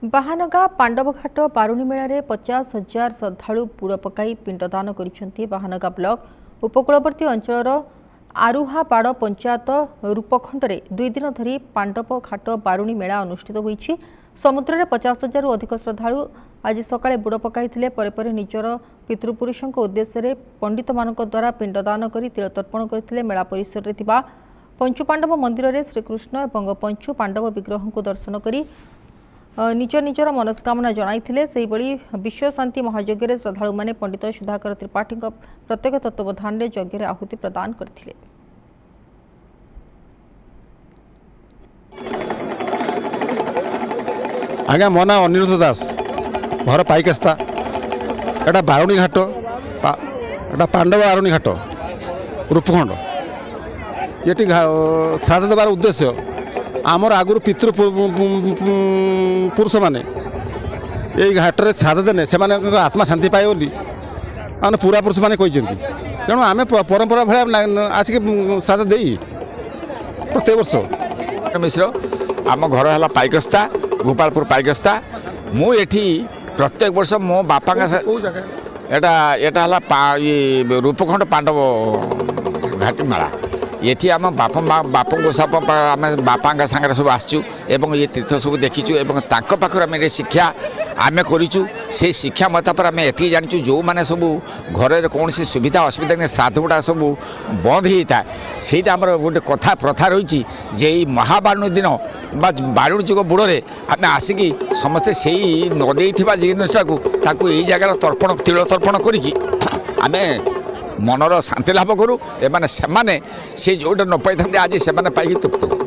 बाहानगा पांडवघाट बारुणी मेला 50,000 श्रद्धालु बुड़ पकाई पिंडदान कर बाहानगा ब्लॉक उपकूलवर्ती अंचल आरुहाबाड़ पंचायत रूपखंडे 2 दिन धरी पांडव घाट बारुणी मेला अनुष्ठित होईछि। समुद्र में 50,000 रु अधिक श्रद्धालु आज सकाळे बुड़ पकाई पर निजर पितृपुरुषों उद्देश्य पंडित मान द्वारा पिंडदान कर तिलतर्पण करते। मेला परिसर में पंचुपांडव मंदिर में श्रीकृष्ण और पंचु पांडव विग्रह को दर्शन कर निज निजर मनस्कामना जणाइथिले। सेहिभଳି विश्व शांति महायज्ञ श्रद्धालु माने पंडित सुधाकर त्रिपाठी प्रत्येक तत्वावधान में यज्ञ आहुति प्रदान करथिले। आज्ञा मो ना अनिरुद्ध दास घर पाइकेस्ता एटा बारुणी घाट एटा पांडव बारुणी घाट रूपखंड ये श्राद्ध देवार उद्देश्य आमर आगुरी पितृ पुरुष मैंने यही घाटे श्राद्ध देने से आत्मा शांति पाए बोली मैंने पूरा पुरुष मैंने तेणु आम परंपरा भाया आसिक श्राद्ध दे प्रत्येक वर्ष। मिश्र आम घर है पाइकस्ता गोपालपुर पाइकस्ता मुझे प्रत्येक वर्ष मो बापा एटा रूपखंड पांडव घाटी मेला ये आम बाप को सब आम बापा सागर सब आसचु एवं ये तीर्थ सब देखीचु एवं तांको पाखर आम शिक्षा आम करूँ से शिक्षा मत पर आम ये जाचु जो मैंने सब घर कौन सी सुविधा असुविधा श्राद्ध गुड़ा सब बंद होता है ସେଇଟା ଆମର गोटे कथा प्रथा रही जे महाबारुणी दिन बा बारुणी जुग बुड़े आम आसिकी समस्ते से नदे जिनसा को यही जगार तर्पण तिल तर्पण करी आम मनर शांति लाभ करूँ एमाने से जोटा न पाई आज से पाई तृप्त।